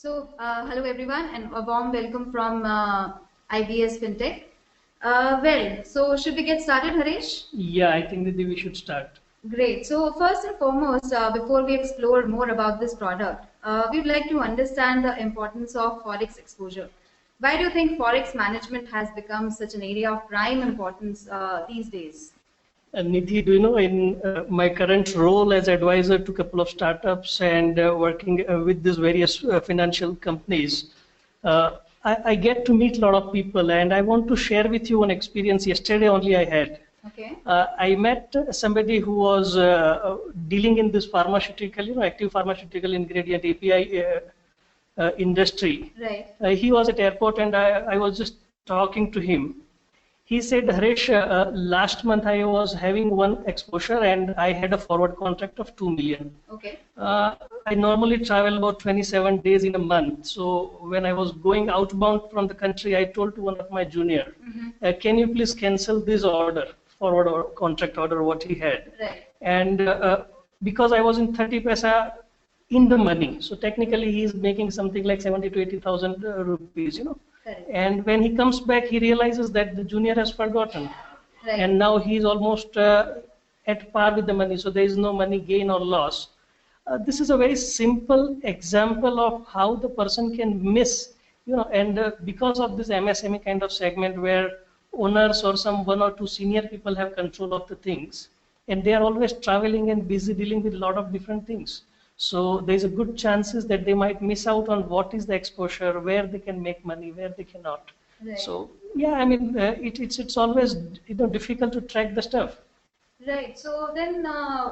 Hello everyone, and a warm welcome from IBS FinTech. Should we get started, Harish? Yeah, I think that we should start. Great. So, first and foremost, before we explore more about this product, we'd like to understand the importance of Forex exposure. Why do you think Forex management has become such an area of prime importance these days? Nidhi, do you know, in my current role as advisor to a couple of startups and working with these various financial companies, I get to meet a lot of people, and I want to share with you an experience yesterday only I had. Okay. I met somebody who was dealing in this pharmaceutical, active pharmaceutical ingredient API industry. Right. He was at airport, and I was just talking to him. He said, Harish, last month I was having one exposure and I had a forward contract of 2 million. Okay. I normally travel about 27 days in a month. So when I was going outbound from the country, I told to one of my junior, can you please cancel this order, forward or contract order, what he had. Right. And because I was in 30 paisa in the money, so technically he is making something like 70 to 80,000 rupees, Correct. And when he comes back, he realizes that the junior has forgotten. Right. And now he is almost at par with the money, so there is no money gain or loss. This is a very simple example of how the person can miss, and because of this MSME kind of segment where owners or some one or two senior people have control of the things, and they are always traveling and busy dealing with a lot of different things. So there's a good chances that they might miss out on what is the exposure, where they can make money, where they cannot. Right. So yeah, I mean, it's always difficult to track the stuff. Right. So then,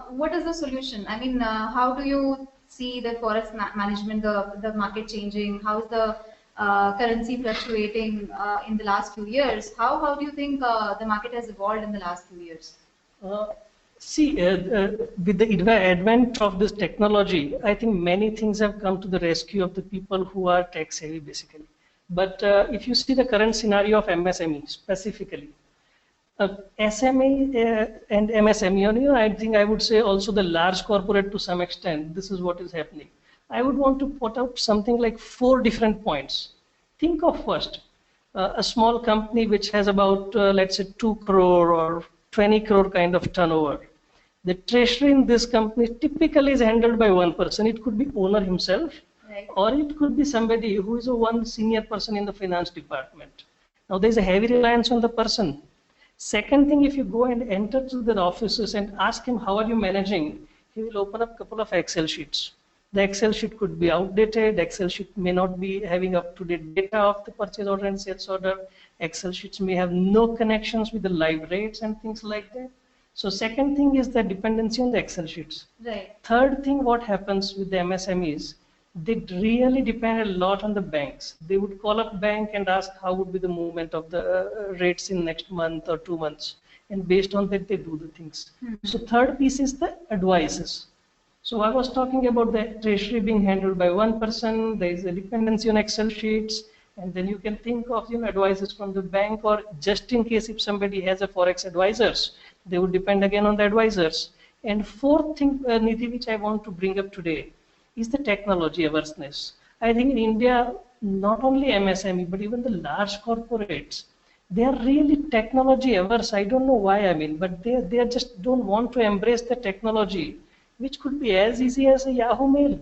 what is the solution? I mean, how do you see the forex management, the market changing? How is the currency fluctuating in the last few years? How do you think the market has evolved in the last few years? See, with the advent of this technology, I think many things have come to the rescue of the people who are tech savvy, basically. But if you see the current scenario of MSME specifically, SME and MSME, I think I would say also the large corporate to some extent, this is what is happening. I would want to put out something like 4 different points. Think of first, a small company which has about, let's say, 2 crore or 20 crore kind of turnover. The treasury in this company typically is handled by one person. It could be owner himself, right, or it could be somebody who is a one senior person in the finance department. Now there is a heavy reliance on the person. Second thing, if you go and enter to their offices and ask him how are you managing, he will open up a couple of Excel sheets. The Excel sheet could be outdated. Excel sheet may not be having up-to-date data of the purchase order and sales order. Excel sheets may have no connections with the live rates and things like that. So second thing is the dependency on the Excel sheets. Right. Third thing, what happens with the MSMEs, they really depend a lot on the banks. They would call up bank and ask how would be the movement of the rates in next month or 2 months. And based on that, they do the things. So third piece is the advices. So I was talking about the treasury being handled by one person. There is a dependency on Excel sheets. And then you can think of advisors from the bank, or just in case if somebody has a Forex advisors, they would depend again on the advisors. And fourth thing, Nidhi, which I want to bring up today, is the technology awareness. I think in India, not only MSME, but even the large corporates, they are really technology averse. I don't know why, but they just don't want to embrace the technology, which could be as easy as a Yahoo mail.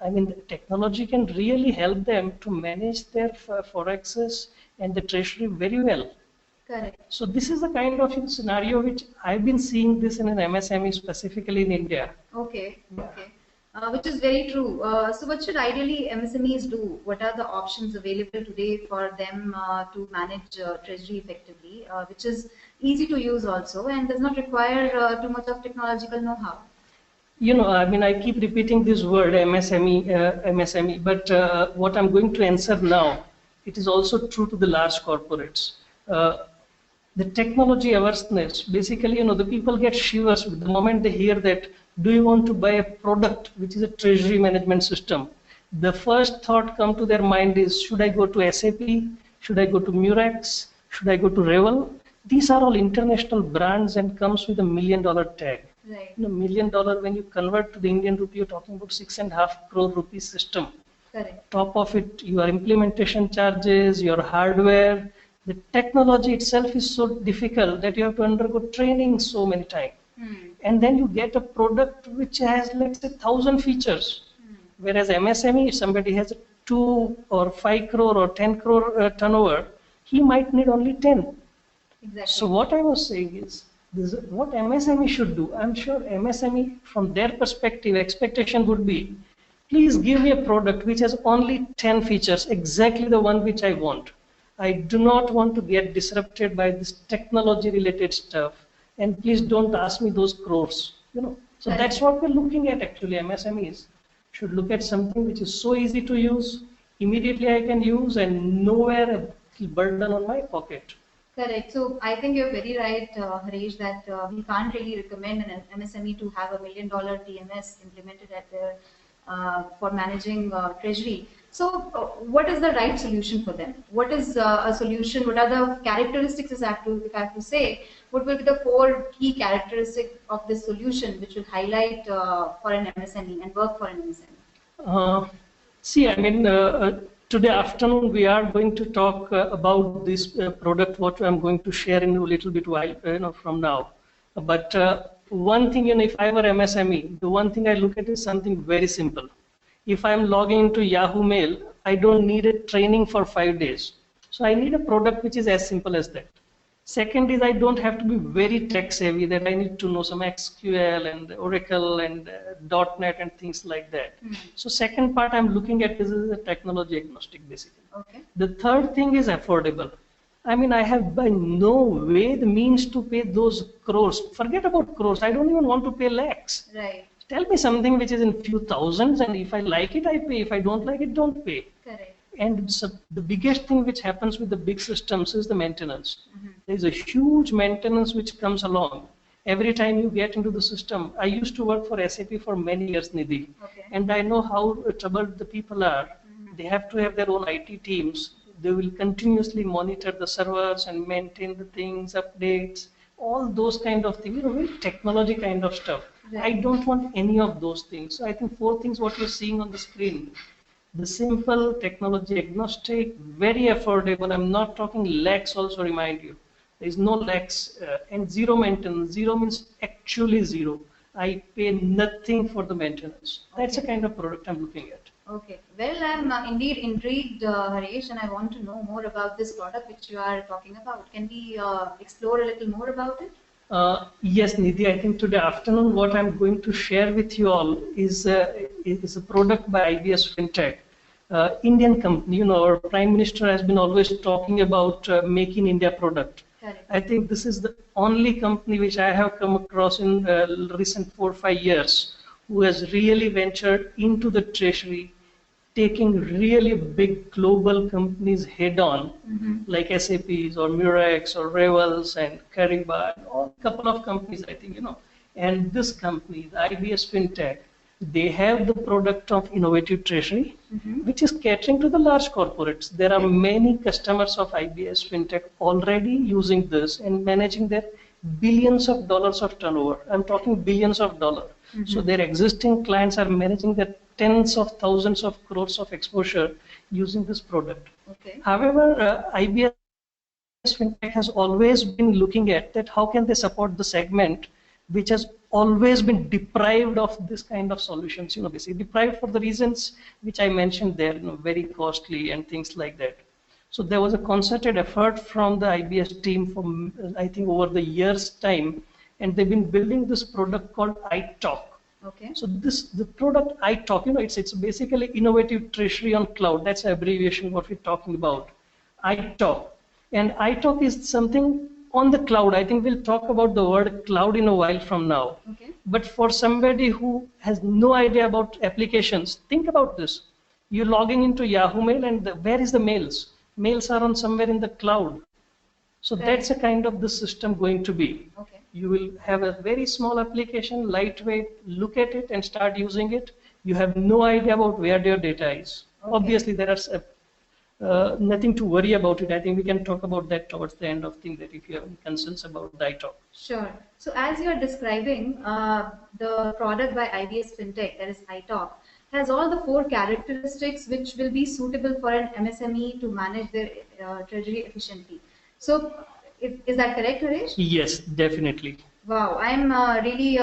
The technology can really help them to manage their forexes and the treasury very well. Correct. So this is the kind of scenario which I've been seeing this in an MSME specifically in India. Okay. Okay. Which is very true. So what should ideally MSMEs do? What are the options available today for them to manage treasury effectively, which is easy to use also and does not require too much of technological know-how? I keep repeating this word MSME, but what I'm going to answer now, it is also true to the large corporates. The technology awareness, basically, the people get shivers the moment they hear that, do you want to buy a product which is a treasury management system? The first thought come to their mind is, should I go to SAP? Should I go to Murex? Should I go to Revel? These are all international brands and comes with $1 million tag. Right. $1 million, when you convert to the Indian rupee, you're talking about 6.5 crore rupee system. Correct. Top of it, your implementation charges, your hardware, the technology itself is so difficult that you have to undergo training so many times. And then you get a product which has, let's say, 1,000 features. Whereas MSME, if somebody has a 2 or 5 crore or 10 crore turnover, he might need only 10. Exactly. So what I was saying is, this is what MSME should do. I'm sure MSME, from their perspective, expectation would be, please give me a product which has only 10 features, exactly the one which I want. I do not want to get disrupted by this technology related stuff. And please don't ask me those crores, So that's what we're looking at actually. MSMEs should look at something which is so easy to use, immediately I can use, and nowhere a burden on my pocket. Correct. So I think you're very right, Harish, that we can't really recommend an MSME to have $1 million TMS implemented at their for managing treasury. So what is the right solution for them? What is a solution? What are the characteristics, if I have to say, what will be the 4 key characteristics of this solution which will highlight for an MSME and work for an MSME? See, I mean, today afternoon we are going to talk about this product, what I'm going to share in a little bit while, from now. But one thing, if I were MSME, the one thing I look at is something very simple. If I'm logging into Yahoo Mail, I don't need a training for 5 days. So I need a product which is as simple as that. Second is, I don't have to be very tech savvy, that I need to know some SQL and Oracle and .NET and things like that. So second part I'm looking at is a technology agnostic basically. Okay. The third thing is affordable. I mean, I have by no way the means to pay those crores. Forget about crores. I don't even want to pay lakhs. Right. Tell me something which is in few thousands, and if I like it, I pay. If I don't like it, don't pay. Correct. And so the biggest thing which happens with the big systems is the maintenance. There is a huge maintenance which comes along every time you get into the system. I used to work for SAP for many years, Nidhi, and I know how troubled the people are. They have to have their own IT teams. They will continuously monitor the servers and maintain the things, updates, all those kind of things, very technology kind of stuff. Right. I don't want any of those things. So I think 4 things what you're seeing on the screen. The simple, technology agnostic, very affordable. I'm not talking lakhs, also remind you. There is no lakhs and zero maintenance. Zero means actually zero. I pay nothing for the maintenance. That's the kind of product I'm looking at. Okay. Well, I'm indeed intrigued, Harish, and I want to know more about this product which you are talking about. Can we explore a little more about it? Yes, Nidhi, I think today afternoon what I'm going to share with you all is a product by IBS FinTech, Indian company. Our Prime Minister has been always talking about Make in India product. Correct. I think this is the only company which I have come across in recent 4 or 5 years who has really ventured into the treasury, taking really big global companies head on, like SAPs or Murex or Revels and Kariba, or a couple of companies, I think, And this company, the IBS FinTech, they have the product of innovative treasury, which is catering to the large corporates. There are many customers of IBS FinTech already using this and managing their billions of dollars of turnover. I'm talking billions of dollars. So their existing clients are managing their tens of thousands of crores of exposure using this product. Okay. However, IBS FinTech has always been looking at that how can they support the segment which has always been deprived of this kind of solutions, basically deprived for the reasons which I mentioned there, very costly and things like that. So there was a concerted effort from the IBS team for, I think, over the years' time, and they've been building this product called iTalk. Okay. So the product iTalk, it's basically innovative treasury on cloud. That's the abbreviation what we're talking about, iTalk. And iTalk is something on the cloud. I think we'll talk about the word cloud in a while from now. Okay. But for somebody who has no idea about applications, think about this. You're logging into Yahoo Mail, and where is the mails? Mails are on somewhere in the cloud. So that's a kind of the system going to be. Okay. You will have a very small application, lightweight, look at it and start using it. You have no idea about where your data is. Okay. Obviously, there are nothing to worry about it. I think we can talk about that towards the end of things, that if you have concerns about the iTalk. Sure. So as you are describing, the product by IBS FinTech, that is iTalk, has all the four characteristics which will be suitable for an MSME to manage their treasury efficiently. So, is that correct, Harish? Yes, definitely. Wow, I'm really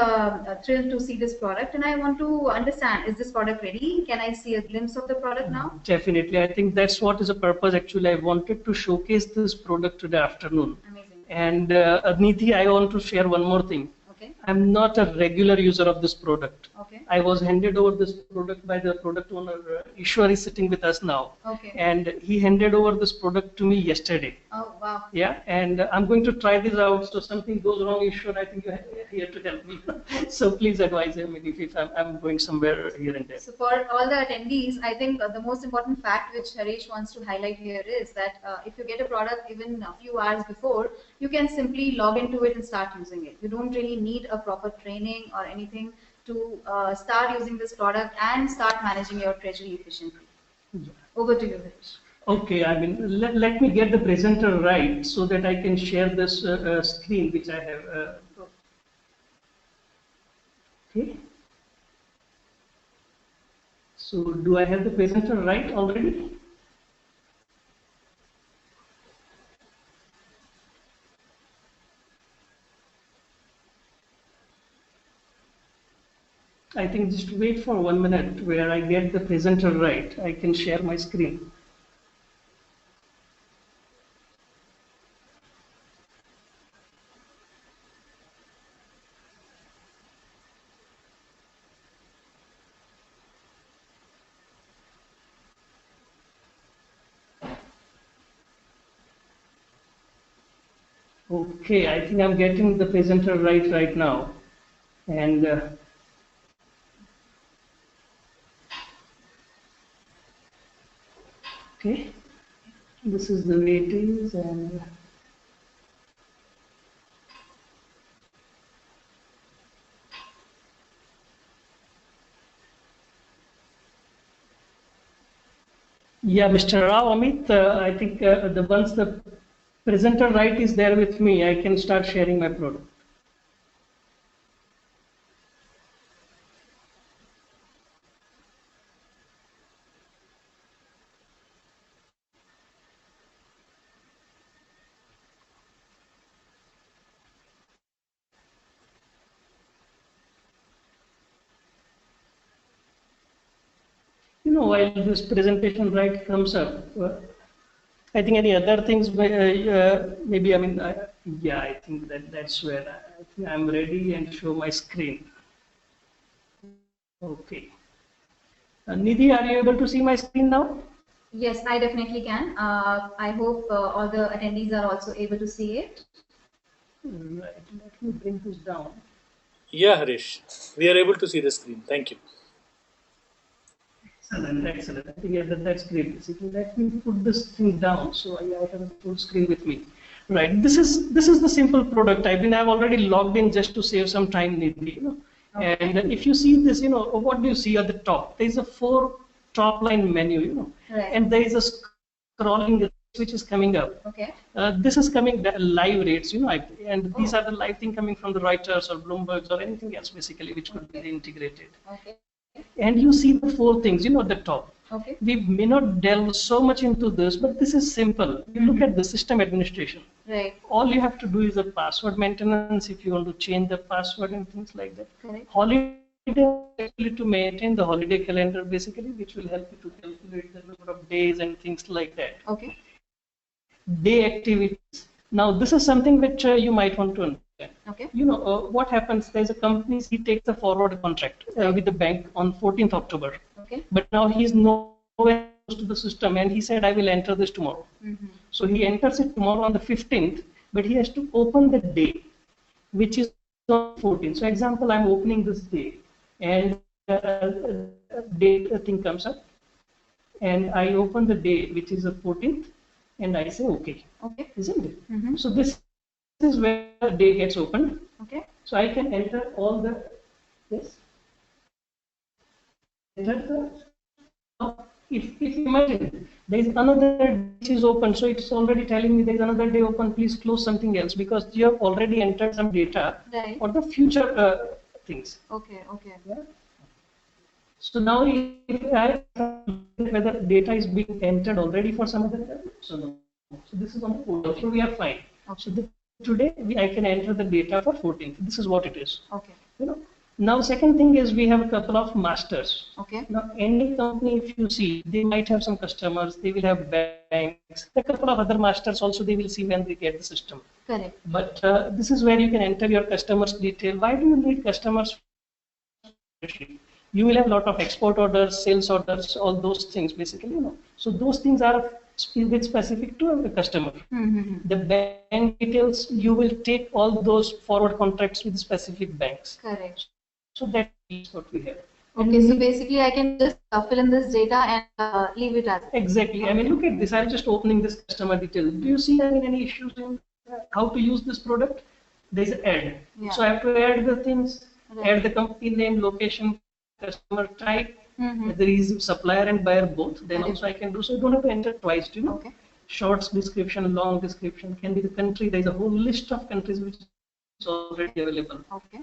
thrilled to see this product, and I want to understand, is this product ready? Can I see a glimpse of the product now? Definitely. I think that's what is the purpose. Actually, I wanted to showcase this product today afternoon. Amazing. And Nidhi, I want to share one more thing. Okay. I'm not a regular user of this product. Okay. I was handed over this product by the product owner. Ishwar is sitting with us now. Okay. And he handed over this product to me yesterday. Oh, wow. Yeah, and I'm going to try this out. So something goes wrong, Ishwar, I think you're here to help me. So please advise him if I'm going somewhere here and there. So for all the attendees, I think the most important fact which Harish wants to highlight here is that if you get a product even a few hours before, you can simply log into it and start using it. You don't really need a proper training or anything to start using this product and start managing your treasury efficiently. Yeah. Over to you, Harish. Okay, I mean, let me get the presenter right so that I can share this screen which I have. Okay. So do I have the presenter right already? I think just wait for 1 minute where I get the presenter right. I can share my screen. Okay, I think I'm getting the presenter right now. And okay, this is the way it is. And yeah, Mr. Rao, Amit, I think once the presenter right is there with me, I can start sharing my product. While this presentation right comes up, I think any other things, maybe, I mean, yeah, I think that's where I think I'm ready and show my screen. Okay. Nidhi, are you able to see my screen now? Yes, I definitely can. I hope all the attendees are also able to see it. Right, let me bring this down. Yeah, Harish, we are able to see the screen. Thank you. Excellent, excellent. I think that's great. Basically, let me put this thing down so I have a full screen with me. Right. This is the simple product. I've already logged in just to save some time, Nidhi. Okay. And if you see this, what do you see at the top? There is a 4 top line menu, right. And there is a scrolling which is coming up. Okay. This is coming live rates, and these are the live thing coming from the Reuters or Bloomberg's or anything else basically which could be integrated. Okay. And you see the 4 things, at the top. Okay. We may not delve so much into this, but this is simple. You look at the system administration. Right. All you have to do is a password maintenance if you want to change the password and things like that. Correct. Holiday actually to maintain the holiday calendar basically, which will help you to calculate the number of days and things like that. Okay. Day activities. Now this is something which you might want to understand. Okay. What happens? There's a company, he takes a forward contract with the bank on 14th October. Okay. But now he's nowhere close to the system and he said, I will enter this tomorrow. Mm-hmm. So he enters it tomorrow on the 15th, but he has to open the day, which is on 14th. So example, I'm opening this day and date thing comes up and I open the day, which is the 14th, and I say, okay. Okay. Isn't it? Mm-hmm. So this is where the day gets opened. Okay. So I can enter all the, yes. Enter the if you imagine there is another day which is open, so it's already telling me there is another day open, please close something else, because you have already entered some data Right. for the future things. Okay. Okay. Yeah. So now if I whether data is being entered already for some other, so no. So this is on the portal, so we are fine. Okay. So today I can enter the data for 14th. This is what it is. Okay. You know. Now second thing is we have a couple of masters. Okay. Now any company, if you see, they might have some customers, they will have banks, a couple of other masters also they will see when they get the system. Correct. But this is where you can enter your customers detail. Why do you need customers? You will have a lot of export orders, sales orders, all those things basically, you know. So those things are bit specific to a customer. Mm-hmm. The bank details, you will take all those forward contracts with specific banks. Correct. So that is what we have. Okay, so basically I can just fill in this data and leave it as Exactly. I mean, look at this. I'm just opening this customer detail. Do you see any issues in how to use this product? There's add. Yeah. So I have to add the things, Right. add the company name, location, customer type. Mm-hmm. There is supplier and buyer both. Then Correct. also I can do so. I don't have to enter twice. Do you know? Okay. Shorts description, long description, can be the country. There is a whole list of countries which is already available. Okay.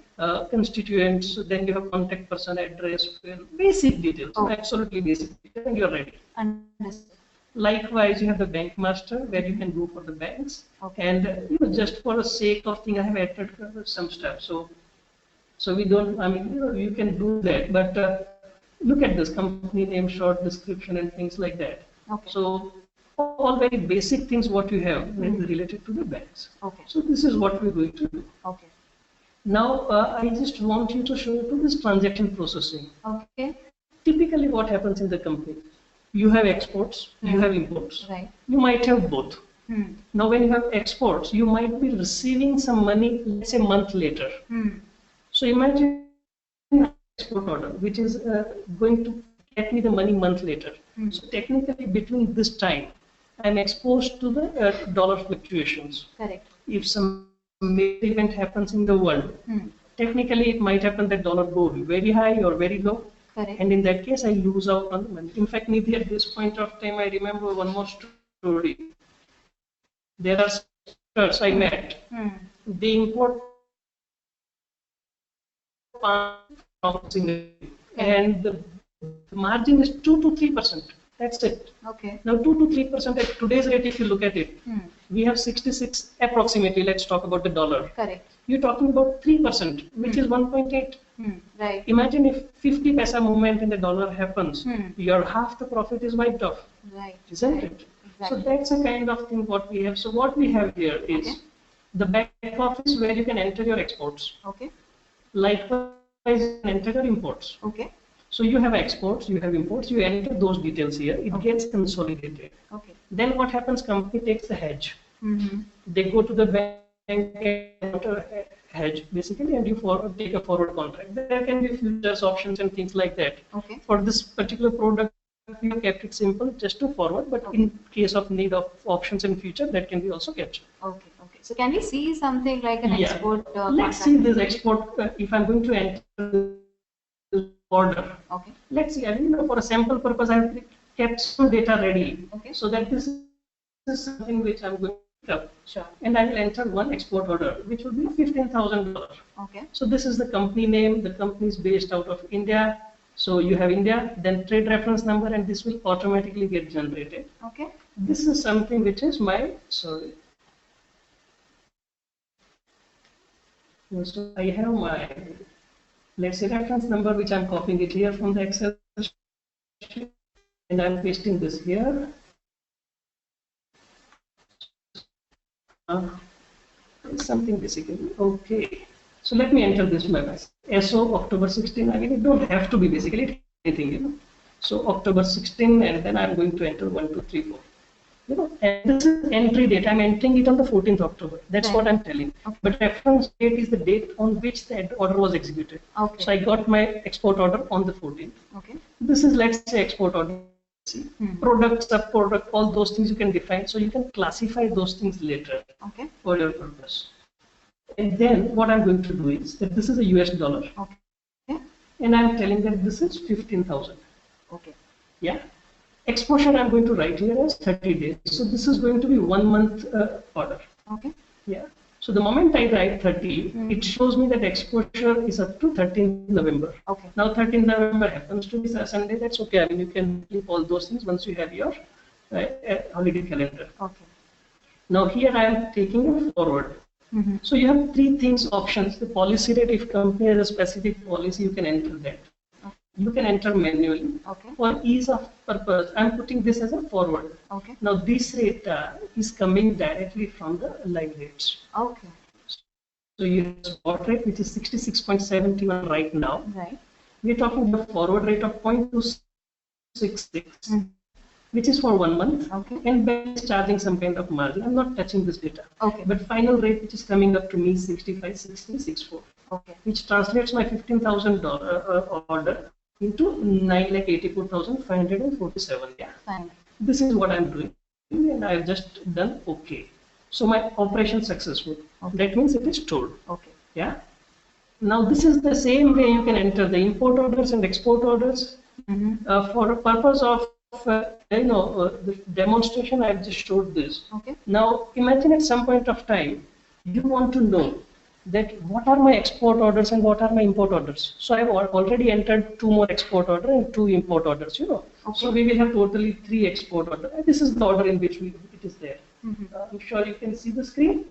Constituents, then you have contact person, address, basic details, Okay. absolutely basic details, and you're ready. Understood. Likewise, you have the bank master where you can go for the banks. Okay. And you know, just for the sake of thing, I have added some stuff. So we don't. I mean, you know, you can do that, but look at this company name, short description, and things like that. Okay. So all very basic things what you have related to the banks. Okay. So this is what we're going to do. Okay. Now I just want you to show you to this transaction processing. Okay. Typically, what happens in the company? You have exports, you have imports. Right. You might have both. Hmm. Now, when you have exports, you might be receiving some money, let's say, a month later. Hmm. So imagine an export order, which is going to get me the money month later. Hmm. So technically, between this time, I'm exposed to the dollar fluctuations. Correct. If some major event happens in the world, Hmm. technically it might happen that dollar go very high or very low. Correct. And in that case, I lose out on the money. In fact, Nidhi, at this point of time, I remember one more story. There are sellers I met. Hmm. They import from Singapore, and the margin is 2 to 3%. That's it. Okay. Now, 2 to 3% at today's rate, if you look at it, Hmm. we have 66 approximately. Let's talk about the dollar. Correct. You're talking about 3%, which is 1.8. Hmm. Right. Imagine if 50 paisa movement in the dollar happens, Hmm. your half the profit is wiped off, Right. isn't Right. it? Exactly. So that's a kind of thing what we have. So what we have here is Okay. the back office where you can enter your exports. Okay. Likewise, you can enter your imports. Okay. So you have exports, you have imports, you enter those details here, it Okay. gets consolidated. Okay. Then what happens, company takes the hedge. Mm-hmm. They go to the bank and enter a hedge basically, and you take a forward contract. There can be futures, options, and things like that. Okay. For this particular product, we have kept it simple, just to forward, but Okay. in case of need of options in future, that can be also captured. Okay. Okay. So can we see something like an Yeah. export? Let's see this export, if I'm going to enter this order. Okay. Let's see, I mean, for a sample purpose, I have kept some data ready. Okay. So that this is something which I'm going to up. Sure. And I will enter one export order, which would be $15,000. Okay. So this is the company name. The company is based out of India. So you have India, then trade reference number, and this will automatically get generated. Okay. This is something which is my, sorry. So I have my, let's say, reference number, which I'm copying it here from the Excel sheet, and I'm pasting this here. Something basically, okay. So let me enter this my SO October 16. I mean, it don't have to be basically anything, you know. So October 16, and then I'm going to enter 1, 2, 3, 4. You know, and this is entry date. I'm entering it on the 14th October. That's Right. what I'm telling. Okay. But reference date is the date on which the order was executed. Okay. So I got my export order on the 14th. Okay. This is, let's say, export order. See, Hmm. product, sub-product, all those things you can define. So you can classify those things later Okay. for your purpose. And then what I'm going to do is that this is a US dollar. Okay. And I'm telling that this is 15,000. Okay. Yeah. Exposure I'm going to write here as 30 days. So this is going to be 1 month order. Okay. Yeah. So the moment I write 30, it shows me that exposure is up to 13th November. Okay. Now 13th November happens to be a Sunday. That's okay. I mean, you can keep all those things once you have your holiday calendar. Okay. Now here I am taking a forward. So you have three things options. The policy rate, if company has a specific policy, you can enter that. You can enter manually. Okay. For ease of purpose, I'm putting this as a forward. Okay. Now this rate is coming directly from the live rates. Okay. So your spot rate, which is 66.71 right now. Right. We're talking the forward rate of 0.266, which is for 1 month. Okay. And bank is charging some kind of margin. I'm not touching this data. Okay. But final rate, which is coming up to me, 65.6064. Okay. Which translates my $15,000 order into 9,84,547. Yeah. Fine. This is what I'm doing, and I've just done okay. So my operation successful. Okay. That means it is stored. Okay. Yeah. Now this is the same way you can enter the import orders and export orders. For a purpose of the demonstration, I've just showed this. Okay. Now imagine at some point of time you want to know that what are my export orders and what are my import orders. So I've already entered 2 more export orders and 2 import orders. Okay. So we will have totally 3 export orders. And this is the order in which it is there. I'm sure you can see the screen.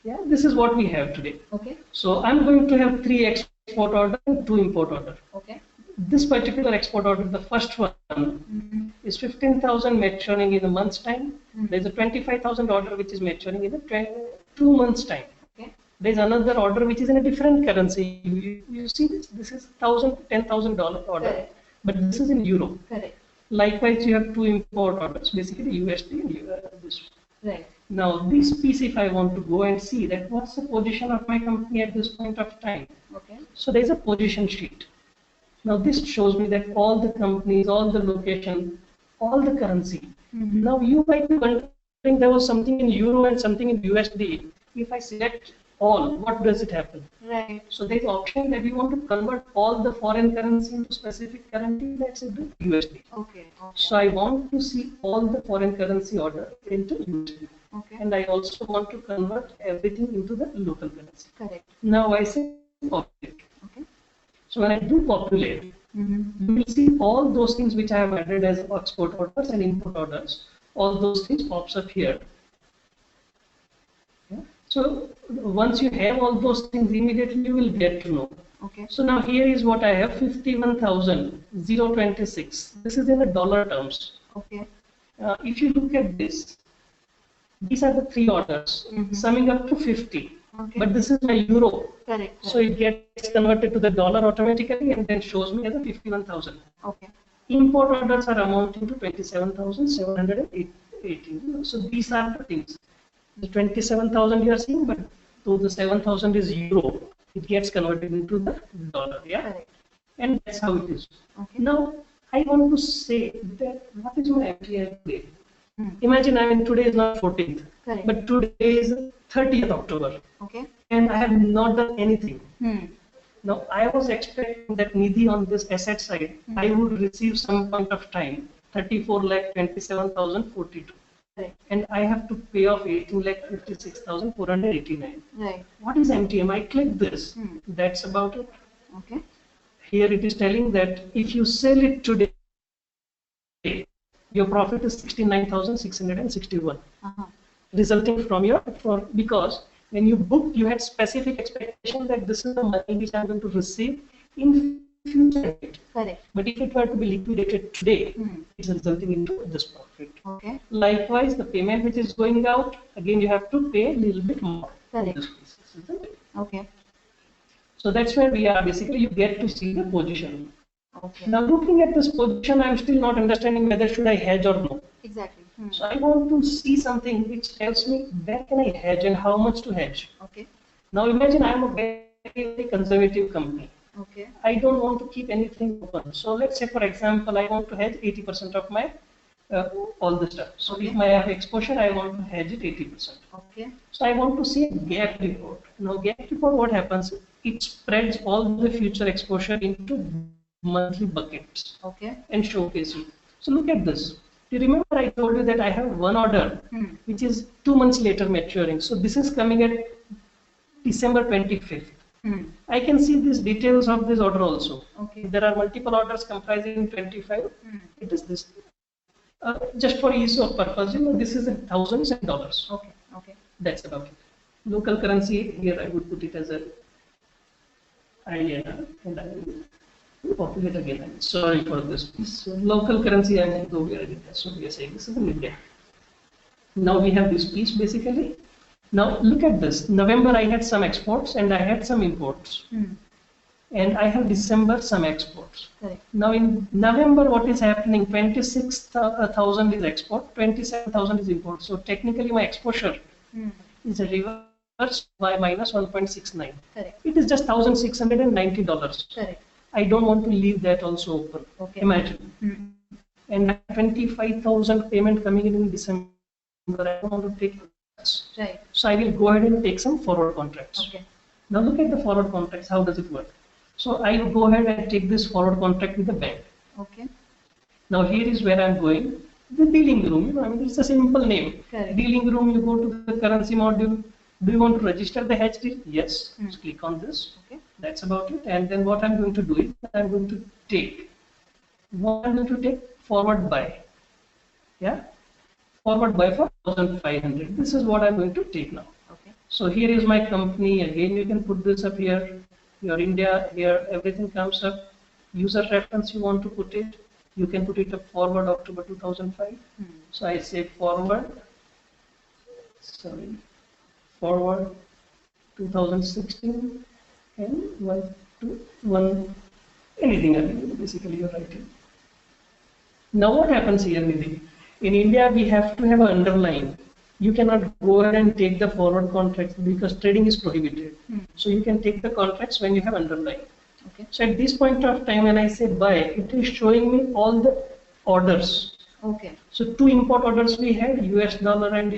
Yeah, this is what we have today. Okay. So I'm going to have 3 export orders and 2 import orders. Okay. This particular export order, the first one, is 15,000 maturing in a month's time. There's a 25,000 order which is maturing in a 2 months' time. Okay. There's another order which is in a different currency. You see this? This is $10,000 order, Correct. but this is in euro. Correct. Likewise, you have 2 import orders, basically USD and this. Right. Now, this piece, if I want to go and see that what's the position of my company at this point of time. Okay. So there's a position sheet. Now this shows me that all the companies, all the location, all the currency. Now you might be wondering there was something in euro and something in USD. If I select all, what does it happen? Right. So there's option that you want to convert all the foreign currency into specific currency, let's say the USD. Okay. So I want to see all the foreign currency order into USD. Okay. And I also want to convert everything into the local currency. Correct. Now I say populate. Okay. So when I do populate, you will see all those things which I have added as export orders and import orders. All those things pops up here. Yeah. So once you have all those things, immediately you will get to know. Okay. So now here is what I have: 51,026. This is in the dollar terms. Okay. If you look at this, these are the 3 orders, summing up to 50. Okay. But this is my euro. Correct. So it gets converted to the dollar automatically and then shows me as a 51,000. Okay. Import orders are amounting to 27,718. So these are the things. The 27,000 you are seeing, but though the 7,000 is euro, it gets converted into the dollar. Yeah. Correct. And that's how it is. Okay. Now I want to say that what is my MTI today? Imagine today is not 14th, Correct. but today is 30th October. Okay. And I have not done anything. Hmm. Now, I was expecting that Nidhi on this asset side, I would receive some point of time, 34,27,042. Right. And I have to pay off 18,56,489. Right. What is MTM? I click this. That's about it. Okay. Here it is telling that if you sell it today, your profit is 69,661. Resulting from because when you booked, you had specific expectation that this is the money which I'm going to receive in future. Correct. But if it were to be liquidated today, it's resulting into this profit. Okay. Likewise, the payment which is going out, again you have to pay a little bit more. Correct. Okay. So that's where we are. Basically, you get to see the position. Okay. Now, looking at this position, I'm still not understanding whether should I hedge or no. Exactly. So I want to see something which tells me where can I hedge and how much to hedge. Okay. Now imagine I am a very, very conservative company. Okay. I don't want to keep anything open. So let's say, for example, I want to hedge 80% of my all the stuff. So if I have exposure, I want to hedge it 80%. Okay. So I want to see a gap report. Now gap report, what happens? It spreads all the future exposure into monthly buckets. Okay. And showcase you. So look at this. Do you remember I told you that I have one order which is 2 months later maturing. So this is coming at December 25th. I can see these details of this order also. Okay. There are multiple orders comprising 25. It is this. Just for ease of purpose, this is in thousands and dollars. Okay. Okay. That's about it. Local currency, here I would put it as a INR, and I will populate again. I'm sorry for this. So local currency, I will go where it is. So we are saying this is in India. Now we have this piece basically. Now look at this. November I had some exports and I had some imports. And I have December some exports. Correct. Now in November what is happening? 26,000 is export, 27,000 is import. So technically my exposure is a reverse by minus 1.69. Correct. It is just $1,690. Correct. I don't want to leave that also open. Okay. Imagine. And 25,000 payment coming in December. I don't want to take that. Right. So I will go ahead and take some forward contracts. Okay. Now look at the forward contracts. How does it work? So I will go ahead and take this forward contract with the bank. Okay. Now here is where I'm going. The dealing room. I mean, it's a simple name. Correct. Dealing room. You go to the currency module. Do you want to register the hedge deal? Yes. Just click on this. Okay. That's about it. And then what I'm going to do is I'm going to take. What I'm going to take forward buy. Yeah. Forward buy for 1,500. This is what I'm going to take now. Okay. So here is my company. Again, you can put this up here. Your India here, everything comes up. User reference you want to put it. You can put it up forward October 2005. So I say forward. Sorry. Forward 2016 and 1 anything. I mean, basically you're writing. Now what happens here, Nidhi? In India, we have to have an underline. You cannot go ahead and take the forward contracts because trading is prohibited. So you can take the contracts when you have underline. Okay. So at this point of time, when I say buy, it is showing me all the orders. Okay. So 2 import orders we had, US dollar and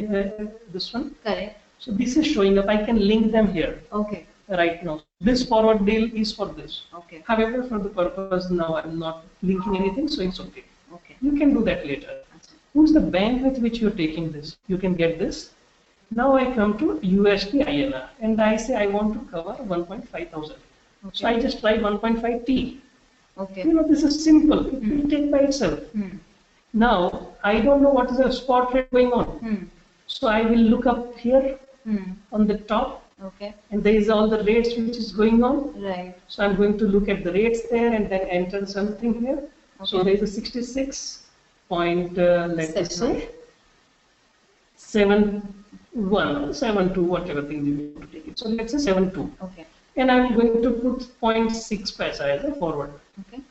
this one. Correct. So this is showing up. I can link them here Okay. right now. This forward deal is for this. Okay. However, for the purpose now, I'm not linking anything, so it's okay. Okay. You can do that later. Who's the bank with which you're taking this? You can get this. Now I come to USD INR and I say I want to cover 1.5 thousand. Okay. So I just write 1.5 T. Okay. This is simple. It will take by itself. Now I don't know what is the spot rate going on. So I will look up here on the top. Okay. And there is all the rates which is going on. Right. So I'm going to look at the rates there and then enter something here. Okay. So there is a 66 point, let's say 7.1, 7.2, whatever thing you want to take it. So let's say 7.2. Okay. And I'm going to put 0.6 paisa as a forward. Okay.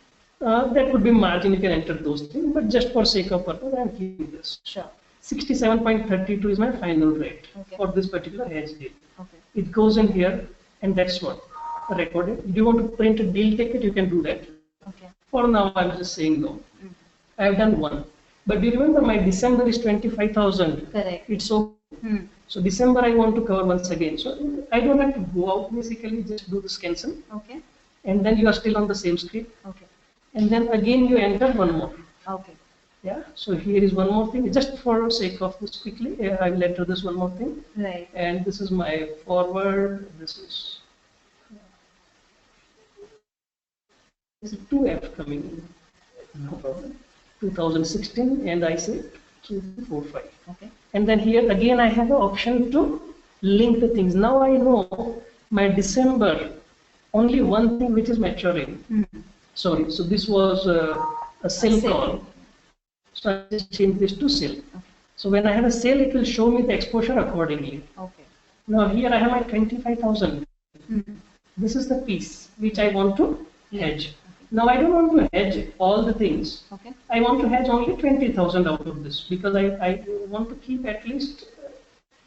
That would be margin. You can enter those things, but just for sake of purpose, I'm keeping this. Sure. 67.32 is my final rate for this particular hedge deal. Okay. It goes in here, and that's what recorded. Do you want to print a deal ticket? You can do that. Okay. For now, I'm just saying no. I have done one. But do you remember my December is 25,000? Correct. It's so. So December I want to cover once again. So I don't have to go out basically, just do this cancel. Okay. And then you are still on the same screen. Okay. And then again you enter one more. Okay. Yeah. So here is one more thing. Just for sake of this quickly, I will enter this one more thing. Right. And this is my forward. This is 2F coming in. No problem. 2016 and I say 245. Okay. And then here again I have an option to link the things. Now I know my December, only one thing which is maturing. Sorry, so this was a sell call. So I just change this to sell. Okay. So when I have a sale, it will show me the exposure accordingly. Okay. Now here I have my 25,000. This is the piece which I want to hedge. Now I don't want to hedge all the things. Okay. I want to hedge only 20,000 out of this because I want to keep at least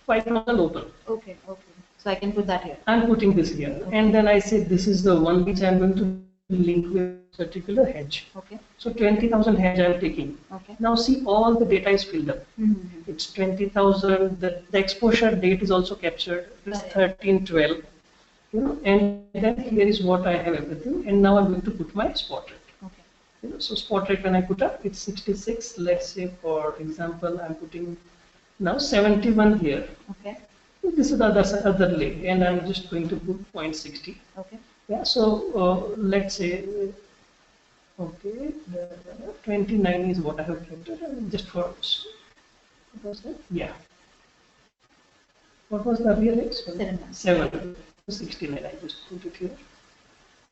5,000 open. Okay. Okay. So I can put that here. I'm putting this here, and then I say this is the one which I'm going to link with particular hedge. Okay. So 20,000 hedge I'm taking. Okay. Now see all the data is filled up. It's 20,000. The exposure date is also captured. It's 13/12. And then here is what I have everything, and now I'm going to put my spot rate. Okay. So spot rate when I put up, it's 66. Let's say for example, I'm putting now 71 here. Okay. This is the other leg, and I'm just going to put 0.60. Okay. Yeah. So let's say, okay, 29 is what I have kept it, just for what was that? Yeah. What was the real rate? 7. 69. I just put it here.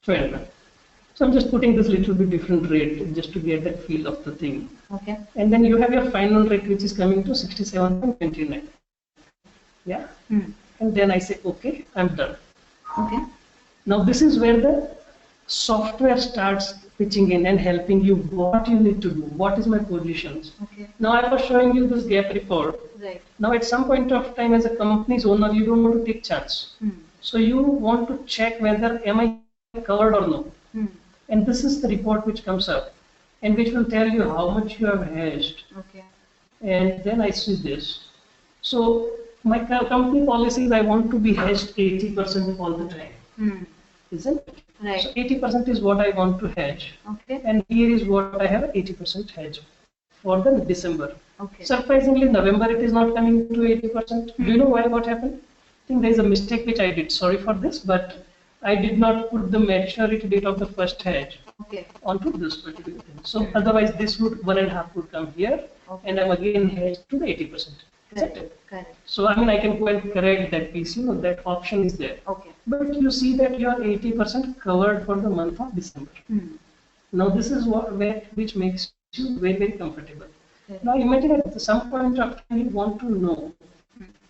12. So I'm just putting this little bit different rate just to get that feel of the thing. Okay. And then you have your final rate, which is coming to 67.29. Yeah. And then I say, okay, I'm done. Okay. Now this is where the software starts pitching in and helping you what you need to do, what is my positions. Okay. Now I was showing you this gap report. Right. Now at some point of time as a company's owner, you don't want to take chance. So you want to check whether am I covered or no. And this is the report which comes up and which will tell you how much you have hedged. Okay. And then I see this. So my company policy is I want to be hedged 80% all the time. Isn't it? Right. So 80% is what I want to hedge. Okay. And here is what I have 80% hedge for the December. Okay. Surprisingly, November it is not coming to 80%. Do you know why? What happened? I think there is a mistake which I did. Sorry for this, but I did not put the maturity date of the first hedge onto this particular thing. So otherwise, this would 1.5 would come here, and I'm again hedged to the 80%. Correct. So I mean, I can go and correct that piece. You know that option is there. Okay. But you see that you are 80% covered for the month of December. Now this is which makes you very, very comfortable. Now imagine at some point of time you want to know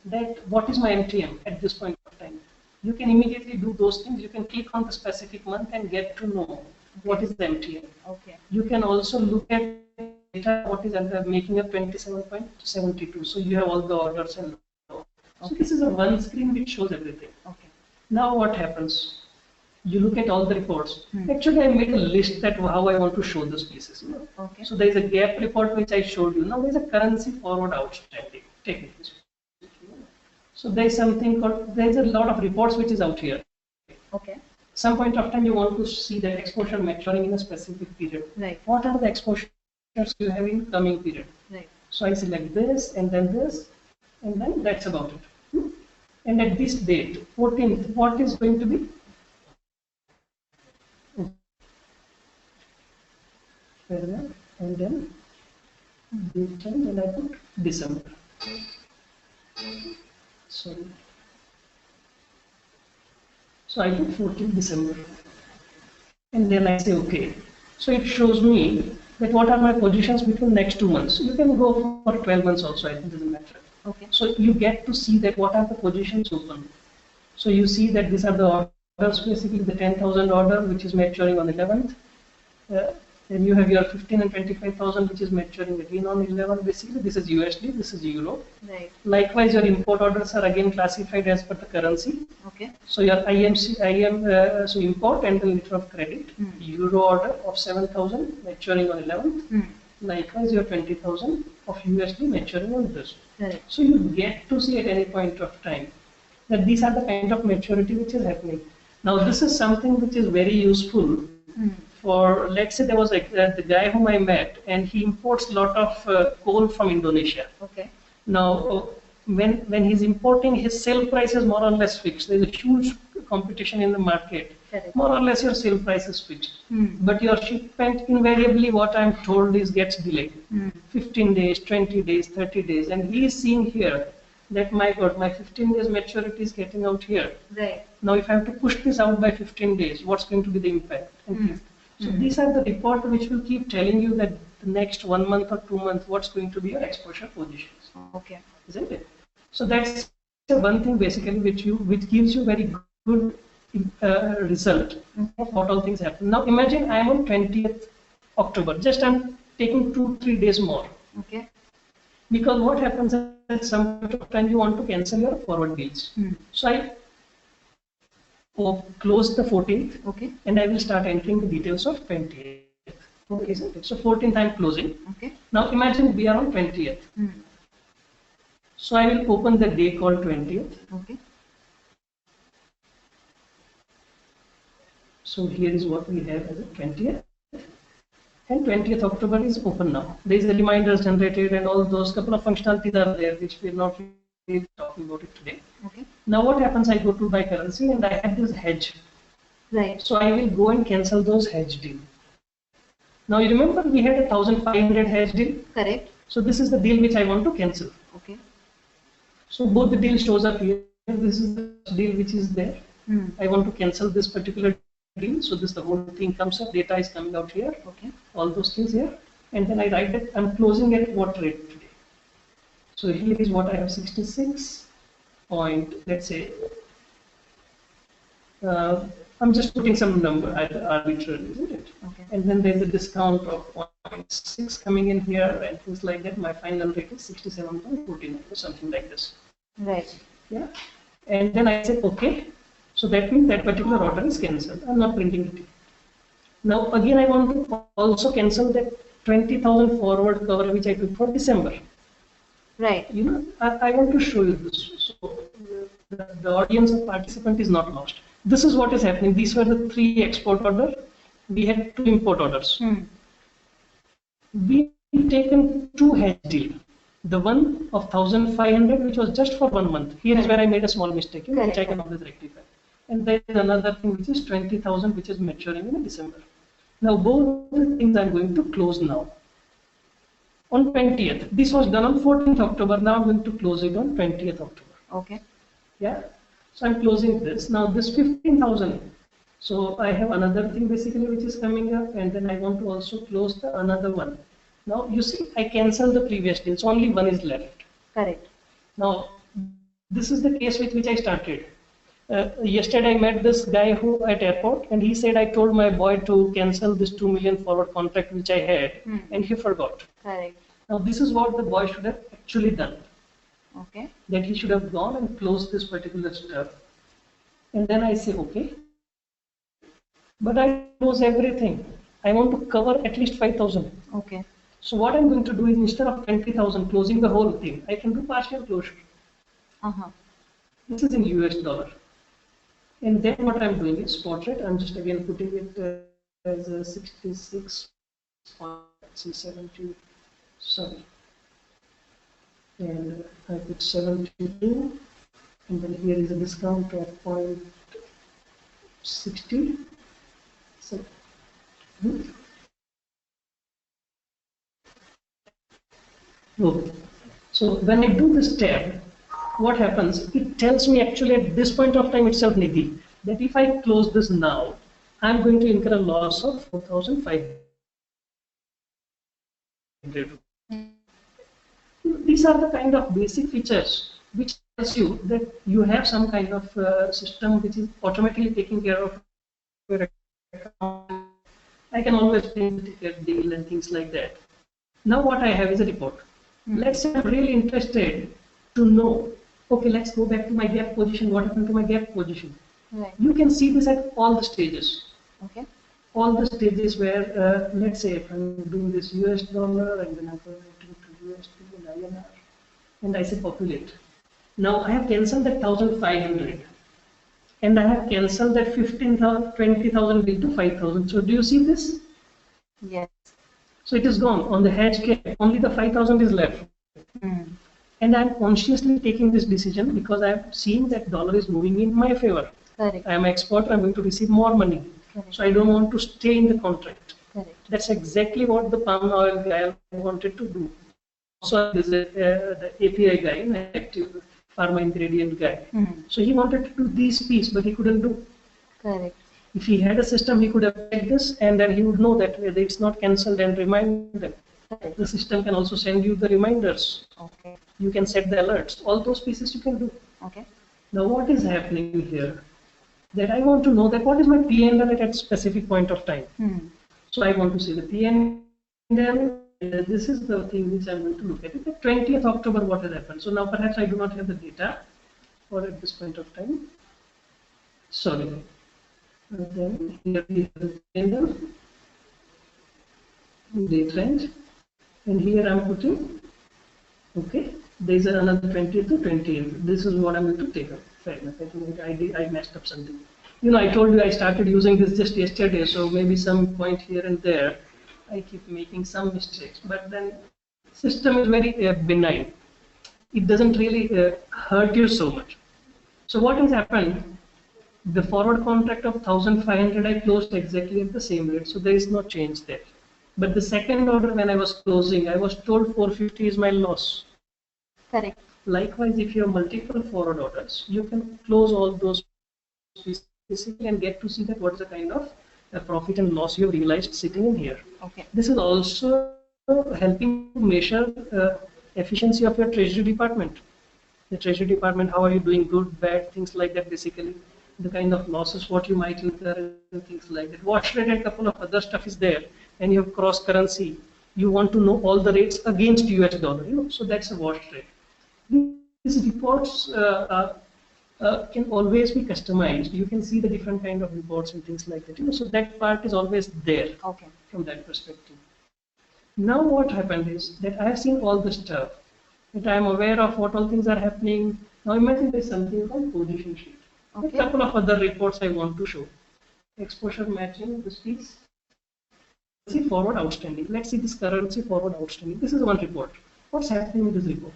that what is my MTM at this point of time. You can immediately do those things. You can click on the specific month and get to know what is the MTM. Okay. You can also look at data, what is making up 27.72. So you have all the orders and so this is a one screen which shows everything. Okay. Now what happens? You look at all the reports. Actually, I made a list that how I want to show those pieces. Okay. So there is a gap report which I showed you. Now there is a currency forward outstanding. Take it. So there is something called, there is a lot of reports which is out here. Okay. Some point of time you want to see that exposure maturing in a specific period. Right. What are the exposures you have in coming period? Right. So I select this and then this and then that's about it. And at this date, 14th, what is going to be? And then date time and I put December. Sorry. So I put 14th December. And then I say okay. So it shows me that what are my positions between next 2 months. You can go for 12 months also, I think it doesn't matter. Okay. So you get to see that what are the positions open. So you see that these are the orders, basically the 10,000 order which is maturing on 11th. Then you have your 15 and 25,000 which is maturing again on 11th. Basically this is USD, this is Euro. Right. Likewise your import orders are again classified as per the currency. Okay. So your so import and the letter of credit, Euro order of 7,000 maturing on 11th. Likewise your 20,000 of USD maturing on this. Right. So you get to see at any point of time that these are the kind of maturity which is happening. Now this is something which is very useful for, let's say there was the guy whom I met and he imports a lot of coal from Indonesia. Okay. Now when he's importing, his sale price is more or less fixed. There's a huge competition in the market. Correct. More or less your sale price is fixed. But your shipment invariably, what I'm told is gets delayed. 15 days, 20 days, 30 days. And he is seeing here that my God, my 15 days maturity is getting out here. Right. Now if I have to push this out by 15 days, what's going to be the impact? So these are the reports which will keep telling you that the next 1 month or 2 months, what's going to be your exposure positions. Okay. Isn't it? So that's the one thing basically which gives you very good result of what all things happen. Now imagine I am on 20th October, just I'm taking 2-3 days more. Okay. Because what happens at some point of time you want to cancel your forward deals. So I close the 14th, Okay. and I will start entering the details of 20th. Okay, isn't it? So 14th I am closing. Okay. Now imagine we are on 20th. So I will open the day called 20th. Okay. So here is what we have as a 20th. And 20th October is open now. There is a reminders generated and all those couple of functionalities are there, which we're not really talking about it today. Okay. Now what happens, I go to my currency and I have this hedge. Right. So I will go and cancel those hedge deal. Now you remember we had a 1500 hedge deal. Correct. So this is the deal which I want to cancel. Okay. So both the deal shows up here. This is the deal which is there. I want to cancel this particular deal. So this the whole thing comes up. Data is coming out here. Okay. All those things here. And then I write that I'm closing at what rate today. So here is what I have 66 point. Let's say I'm just putting some number arbitrarily, isn't it? Okay. And then there's a discount of 0.6 coming in here and things like that. My final rate is 67.49 or something like this. Right. Yeah. And then I said, okay. So that means that particular order is cancelled. I'm not printing it. Now again, I want to also cancel that 20,000 forward cover which I took for December. Right. You know, I want to show you this. So the audience or participant is not lost. This is what is happening. These were the 3 export orders. We had 2 import orders. We taken 2 hedge deal. The one of 1,500, which was just for 1 month. Here is where I made a small mistake, which I can always rectify. And there is another thing which is 20,000, which is maturing in December. Now both the things I'm going to close now. On 20th, this was done on 14th October. Now I'm going to close it on 20th October. Okay. Yeah. So I'm closing this. Now this 15,000. So I have another thing basically which is coming up, and then I want to also close the another one. Now you see, I cancelled the previous deal, so only one is left. Correct. Now this is the case with which I started. Yesterday I met this guy who at airport, and he said I told my boy to cancel this 2 million forward contract which I had, and he forgot. Correct. Now this is what the boy should have actually done. Okay. That he should have gone and closed this particular stuff. And then I say, okay, but I close everything. I want to cover at least 5,000. Okay. So what I'm going to do is, instead of 20,000 closing the whole thing, I can do partial closure. This is in US dollar. And then what I'm doing is spot rate. I'm just again putting it as a 66.70. Sorry. And I put 72, and then here is a discount of 0.60. So, okay. So when I do this tab, what happens? It tells me actually at this point of time itself, Nidhi, that if I close this now, I'm going to incur a loss of 4,500. These are the kind of basic features which tells you that you have some kind of system which is automatically taking care of your account. I can always print the ticket deal and things like that. Now what I have is a report. Let's say I'm really interested to know, okay, let's go back to my gap position. What happened to my gap position? Right. You can see this at all the stages. Okay. All the stages where, let's say if I'm doing this US dollar and then I'm converting to USD and INR, and I say populate. Now I have cancelled that 1,500 and I have cancelled that 15,000, 20,000 bill to 5,000. So do you see this? Yes. So it is gone. On the hedge cap, only the 5,000 is left. And I'm consciously taking this decision because I'm seeing that dollar is moving in my favor. Correct. I am an exporter, I'm going to receive more money. Correct. So I don't want to stay in the contract. Correct. That's exactly what the palm oil guy wanted to do. So there's the API guy, an active pharma ingredient guy. So he wanted to do these pieces, but he couldn't do. Correct. If he had a system, he could have checked this, and then he would know that it's not cancelled and remind them. Correct. The system can also send you the reminders. Okay. You can set the alerts. All those pieces you can do. Okay. Now what is happening here? That I want to know that what is my P&L at a specific point of time. So I want to see the P&L. This is the thing which I'm going to look at. It. At 20th October, what has happened? So now perhaps I do not have the data or at this point of time. Sorry. And then here we have the P&L, day trend, and here I'm putting, okay, there is another 20th to 28th. This is what I'm going to take up. Fair enough. I think I messed up something. You know, I told you I started using this just yesterday, so maybe some point here and there I keep making some mistakes, but then system is very benign. It doesn't really hurt you so much. So what has happened? The forward contract of 1500 I closed exactly at the same rate, so there is no change there. But the second order when I was closing, I was told 450 is my loss. Correct. Likewise, if you have multiple forward orders, you can close all those basically and get to see that what is the kind of profit and loss you have realized sitting in here. Okay. This is also helping to measure efficiency of your treasury department. The treasury department, how are you doing, good, bad, things like that, basically. The kind of losses, what you might incur, and things like that. Wash rate and a couple of other stuff is there. And you have cross currency. You want to know all the rates against US dollar, so that's a wash rate. These reports can always be customized. You can see the different kind of reports and things like that. So that part is always there. Okay. From that perspective. Now what happened is that I have seen all the stuff, that I am aware of what all things are happening. Now imagine there's something called position sheet. Okay. A couple of other reports I want to show. Exposure matching, this piece. See forward outstanding. Let's see this currency forward outstanding. This is one report. What's happening with this report?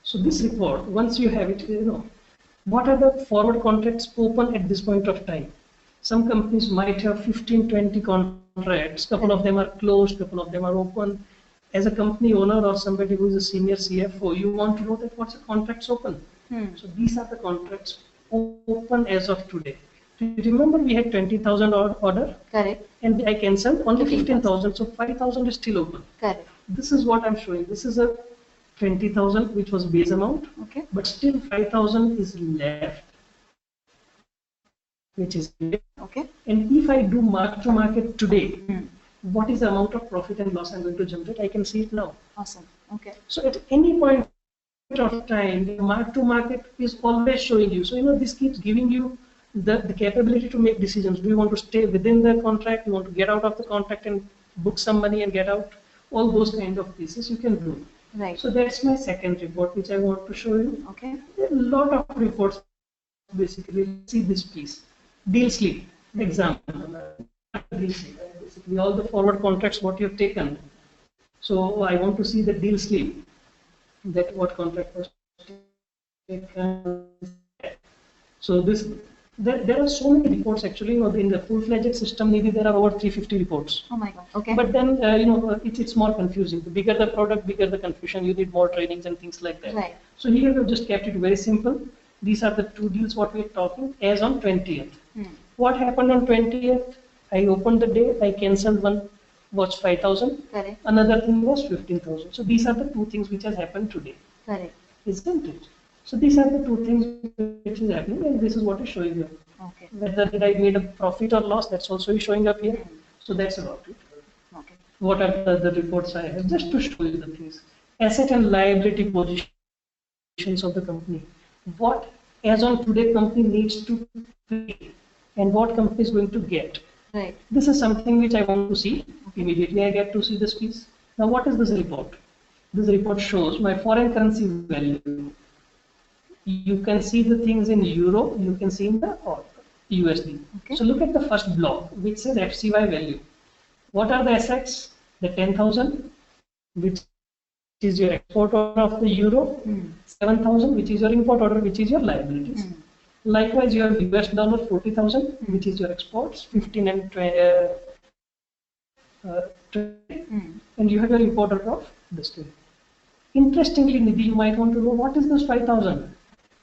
So this report, once you have it, what are the forward contracts open at this point of time? Some companies might have 15, 20 contracts. Couple of them are closed, couple of them are open. As a company owner or somebody who is a senior CFO, you want to know that what's the contracts open. So these are the contracts open as of today. Do you remember we had 20,000 order? Correct. And I cancelled only 15,000, so 5,000 is still open. Correct. This is what I'm showing. This is a 20,000 which was base amount, Okay. but still 5,000 is left, which is left. Okay. And if I do mark to market today, what is the amount of profit and loss I'm going to generate? I can see it now. Awesome. Okay. So at any point of time, the mark to market is always showing you. So this keeps giving you the capability to make decisions. Do you want to stay within the contract? You want to get out of the contract and book some money and get out? All those kind of pieces you can do. Right. So that's my second report which I want to show you. Okay. There are a lot of reports basically. See this piece. Deal slip. Example. Deal slip. Basically all the forward contracts what you have taken. So I want to see the deal slip. That what contract was taken. So there are so many reports actually. In the full-fledged system, maybe there are over 350 reports. Oh my God. Okay. But then it's more confusing. The bigger the product, bigger the confusion. You need more trainings and things like that. Right. So here we've just kept it very simple. These are the two deals what we're talking as on 20th. What happened on 20th? I opened the day. I cancelled one. Was 5,000. Correct. Another thing was 15,000. So these are the two things which has happened today. Correct. Isn't it? So these are the two things which is happening, and this is what is showing you. Okay. Whether did I made a profit or loss, that's also showing up here. So that's about it. Okay. What are the reports I have? Just to show you the things. Asset and liability positions of the company. What, as on today, company needs to pay, and what company is going to get. Right. This is something which I want to see. Immediately I get to see this piece. Now what is this report? This report shows my foreign currency value. You can see the things in euro, you can see in the USD. Okay. So look at the first block which says FCY value. What are the assets? The 10,000, which is your export order of the euro, 7,000, which is your import order, which is your liabilities. Likewise, you have US dollar 40,000, which is your exports, 15 and 20, and you have your import order of this thing. Interestingly, Nidhi, you might want to know what is this 5,000?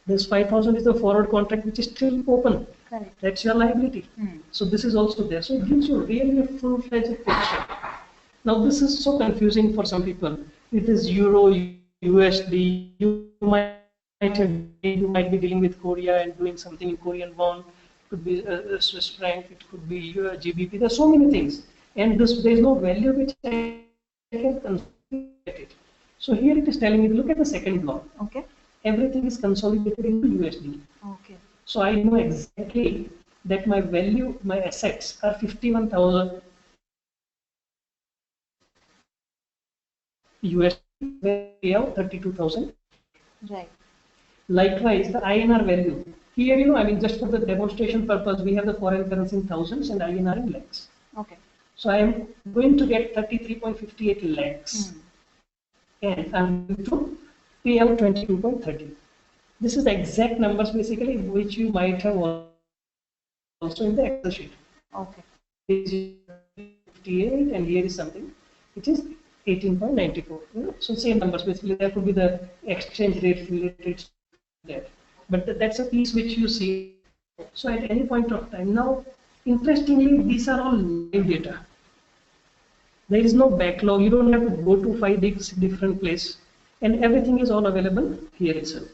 This 5,000 is the forward contract which is still open. Correct. That's your liability. So this is also there. So it gives you really a full-fledged picture. Now this is so confusing for some people. It is euro, USD. You might be dealing with Korea and doing something in Korean won. It could be Swiss franc. It could be GBP. There are so many things, and there is no value which I can consolidate it. So here it is telling me, look at the second block. Okay. Everything is consolidated into USD. Okay. So I know exactly that my value, my assets are 51,000 USD, where we have 32,000. Right. Likewise, the INR value Here, I mean, just for the demonstration purpose, we have the foreign currency in thousands and INR in lakhs. Okay. So I am going to get 33.58 lakhs, and I'm going to pay out 22.30. This is the exact numbers basically which you might have also in the Excel sheet. Okay. Here is 58 and here is something which is 18.94. So same numbers basically. There could be the exchange rate related to that. But that's a piece which you see. So at any point of time. Now, interestingly, these are all live data. There is no backlog. You don't have to go to 5 different places. And everything is all available here itself.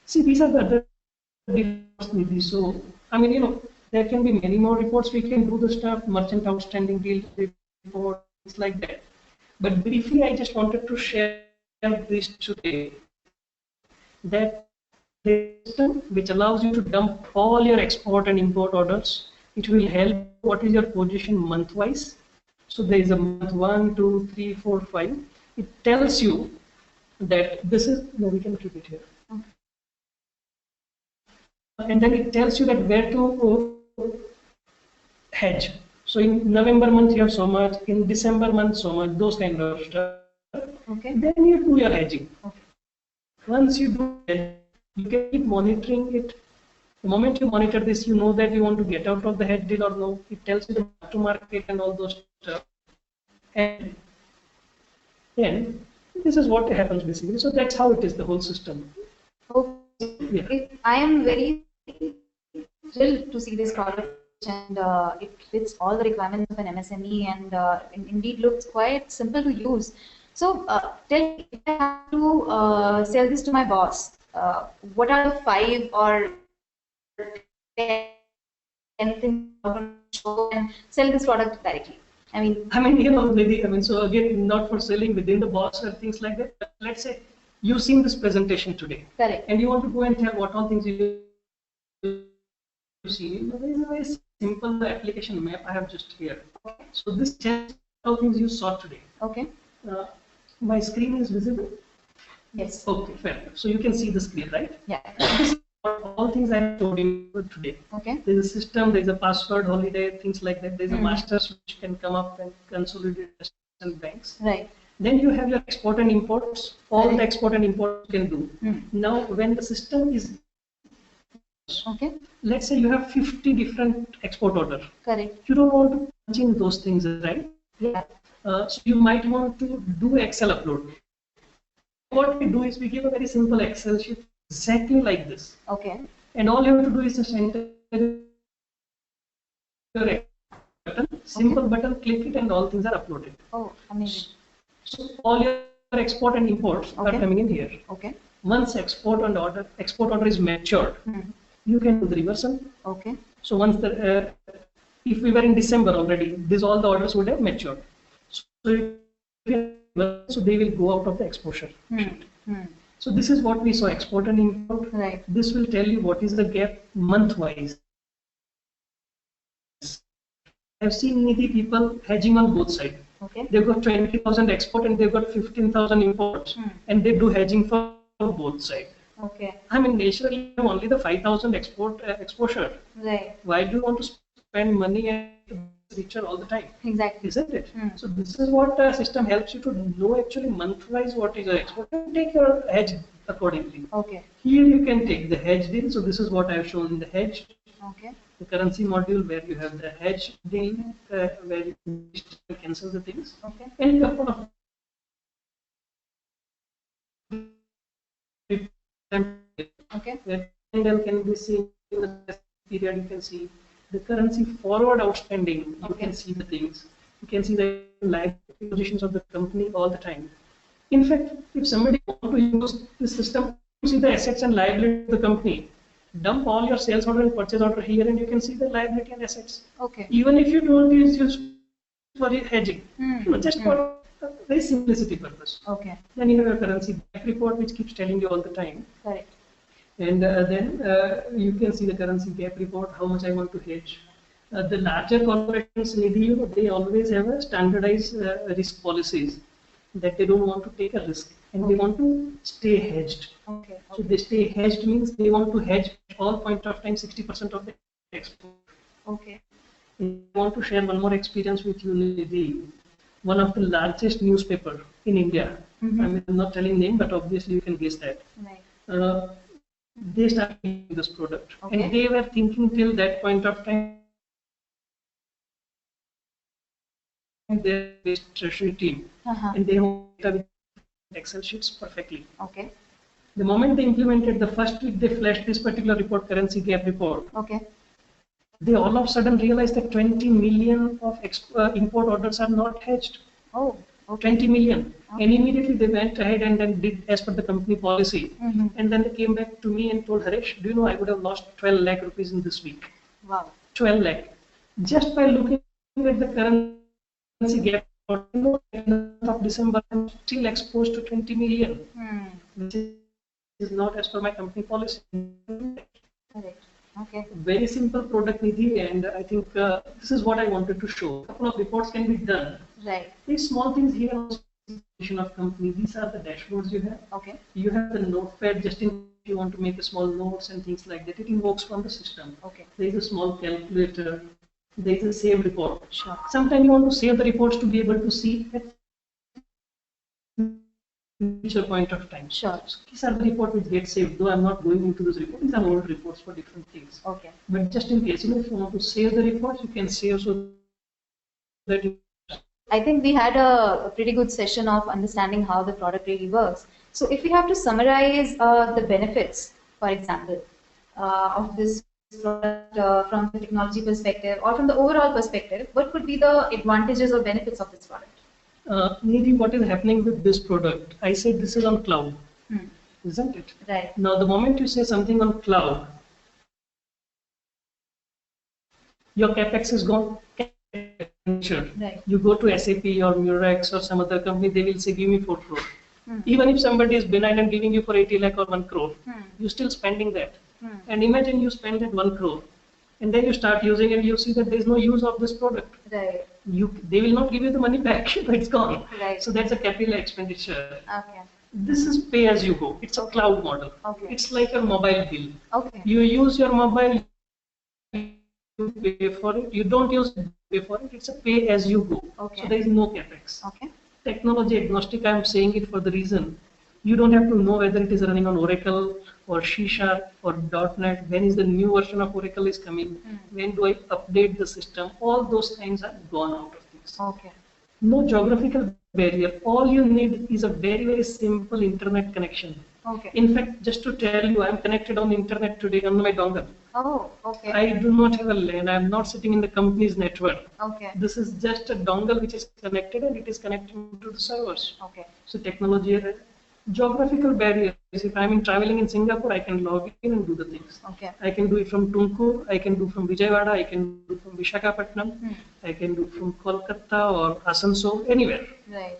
See, these are the other reports. So, I mean, there can be many more reports. We can do the stuff, merchant outstanding deal report, things like that. But briefly, I just wanted to share this today. That the system which allows you to dump all your export and import orders. It will help what is your position month-wise. So there is a month 1, 2, 3, 4, 5. It tells you that this is, no, we can keep it here. And then it tells you that where to hedge. So in November month you have so much, in December month so much, those kind of stuff. Okay. Then you do your hedging. Okay. Once you do it, you can keep monitoring it. The moment you monitor this, you know that you want to get out of the hedge deal or no. It tells you the mark to market and all those stuff. And then this is what happens basically. So that's how it is, the whole system. Okay. Yeah. I am very thrilled to see this product, and it fits all the requirements of an MSME, and indeed looks quite simple to use. So tell me, if I have to sell this to my boss, what are the 5 or 10 things I want to show and sell this product directly? Maybe, so again, not for selling within the box or things like that. But let's say you've seen this presentation today. Correct. And you want to go and tell what all things you see. There is a very simple application map I have just here. Okay. So this tells all things you saw today. Okay. My screen is visible? Yes. Okay, fair enough. So you can see the screen, right? Yeah. This is all things I have told you today. Okay. There's a system, there's a password holiday, things like that. There's a masters which can come up and consolidate and banks. Right. Then you have your export and imports. All the export and import you can do. Now, when the system is, Okay. let's say you have 50 different export order. Correct. You don't want to punch in those things, right? Yeah. So you might want to do Excel upload. What we do is we give a very simple Excel sheet exactly like this. Okay. And all you have to do is just enter your button, simple button, click it, and all things are uploaded. Oh, amazing. So all your export and imports are coming in here. Okay. Once export order is matured, you can do the reversal. Okay. So once the if we were in December already, this all the orders would have matured. So they will go out of the exposure sheet. So this is what we saw, export and import. Right. This will tell you what is the gap month-wise. I've seen many people hedging on both sides. Okay. They've got 20,000 export and they've got 15,000 imports, and they do hedging for both sides. Okay. I mean, naturally, you have only the 5,000 export exposure. Right. Why do you want to spend money and richer all the time? Exactly. Isn't it? So this is what the system helps you to know actually month-wise what is your export and take your hedge accordingly. Okay. Here you can take the hedge deal. So this is what I have shown in the hedge. Okay. The currency module where you have the hedge deal where you cancel the things. Okay. And a couple of Okay. where candle can be seen in the period. You can see the currency forward outstanding. You can see the things. You can see the live positions of the company all the time. In fact, if somebody wants to use this system to see the assets and liability of the company, dump all your sales order and purchase order here, and you can see the liability and assets. Okay. Even if you don't use for hedging, just for very simplicity purpose. Okay. Then you have a currency gap report which keeps telling you all the time. Correct. And then you can see the currency gap report, how much I want to hedge. The larger corporations, Nidhi, they always have a standardized risk policies that they don't want to take a risk. and they want to stay hedged. Okay. So they stay hedged means they want to hedge at all point of time 60% of the export. Okay. I want to share one more experience with you, Nidhi. One of the largest newspaper in India. Mm-hmm. I mean, I'm not telling name, but obviously you can guess that. Right. They started using this product, Okay. and they were thinking till that point of time their based treasury team, and they have Excel sheets perfectly. Okay. The moment they implemented the first week, they flashed this particular report, currency gap report. Okay. They all of a sudden realized that 20 million of import orders are not hedged. Oh. Okay. 20 million. Okay. And immediately they went ahead and then did as per the company policy. Mm-hmm. And then they came back to me and told, Harish, do you know I would have lost 12 lakh rupees in this week? Wow. 12 lakh. Just by looking at the currency gap, you know, at the month of December, I'm still exposed to 20 million, which is not as per my company policy. Correct. Okay. Very simple product, Nidhi, and I think this is what I wanted to show. A couple of reports can be done. Right. These small things here of company. These are the dashboards you have. Okay. You have the notepad just in case you want to make a small notes and things like that. It invokes from the system. Okay. There is a small calculator. There is a save report. Sure. Sometimes you want to save the reports to be able to see at future point of time. Sure. So these are the reports which get saved. Though I'm not going into this report, these are old reports for different things. Okay. But just in case, you know, if you want to save the reports, you can save so that you. I think we had a pretty good session of understanding how the product really works. So if we have to summarize the benefits, for example, of this product from the technology perspective or from the overall perspective, what could be the advantages or benefits of this product? Nidhi, what is happening with this product? I said this is on cloud, isn't it? Right. Now, the moment you say something on cloud, your capex is gone. Sure. Right. You go to SAP or Murex or some other company, they will say, give me 4 crore. Even if somebody is benign and giving you for 80 lakh or 1 crore, you're still spending that. And imagine you spend that 1 crore, and then you start using and you see that there is no use of this product. Right. They will not give you the money back. It's gone. Right. So that's a capital expenditure. Okay. This is pay as you go. It's a cloud model. Okay. It's like a mobile bill. Okay. You use your mobile, you pay for it. You don't use it, pay for it. It's a pay as you go. Okay. So there is no capex. Okay. Technology agnostic, I am saying it for the reason you don't have to know whether it is running on Oracle or C# or .NET. When is the new version of Oracle is coming? When do I update the system? All those things are gone out of this. Okay. No geographical barrier. All you need is a very, very simple internet connection. Okay. In fact, just to tell you, I'm connected on internet today on my dongle. Oh, okay. I do not have a LAN. I'm not sitting in the company's network. Okay. This is just a dongle which is connected and it is connected to the servers. Okay. So technology, geographical barriers. If I'm traveling in Singapore, I can log in and do the things. Okay. I can do it from Tumkur, I can do from Vijayawada, I can do from Vishakhapatnam, I can do from Kolkata or Asansol, anywhere. Right.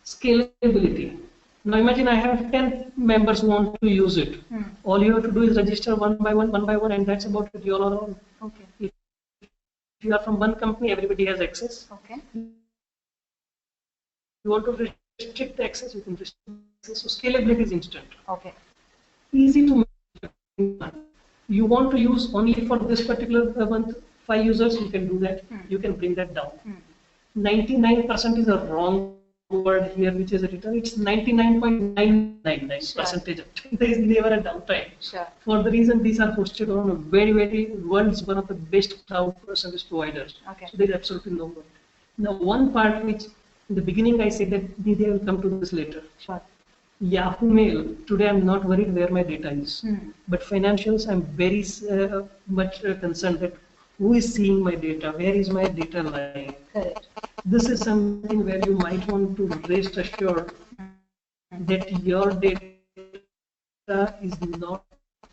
Scalability. Now imagine I have 10 members who want to use it. All you have to do is register one by one, and that's about it. You're all on. Okay. If you are from one company, everybody has access. Okay. You want to restrict the access, you can restrict access. So scalability is instant. Okay. Easy to manage. You want to use only for this particular month 5 users, you can do that. You can bring that down. 99% is a wrong word here, which is written. It's 99.999%. There is never a downtime. Sure. For the reason these are hosted on a very, very world's one of the best cloud service providers. Okay. So there is absolutely no word. Now, one part which in the beginning I said that they will come to this later. Sure. Yahoo Mail, today I'm not worried where my data is. But financials, I'm very much concerned that who is seeing my data, where is my data lying. Correct. This is something where you might want to rest assured that your data is not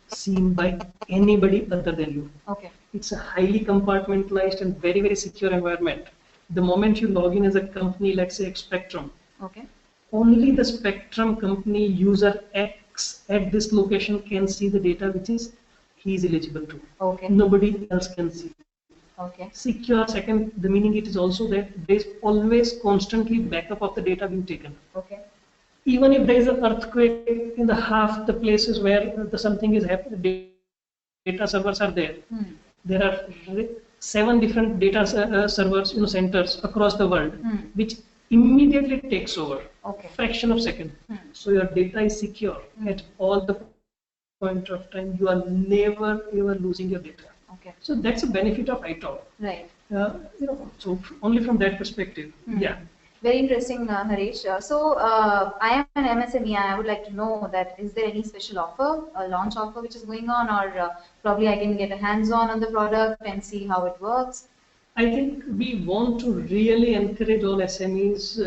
seen by anybody other than you. Okay. It's a highly compartmentalized and very, very secure environment. The moment you log in as a company, let's say Spectrum, Okay. only the Spectrum company user X at this location can see the data which is he is eligible to. Okay. Nobody else can see. Okay. Secure, second, the meaning it is also that there is always constantly backup of the data being taken. Okay. even if there is an earthquake in the half the places where the something is happening, data servers are there. There are 7 different data servers, centers across the world, which immediately takes over, Okay. fraction of second. So your data is secure at all the point of time. You are never ever losing your data. Okay. So that's a benefit of ITOL. Right. So only from that perspective, yeah. Very interesting, Harish. I am an MSME. I would like to know that is there any special offer, a launch offer which is going on, or probably I can get a hands-on on the product and see how it works. I think we want to really encourage all SMEs,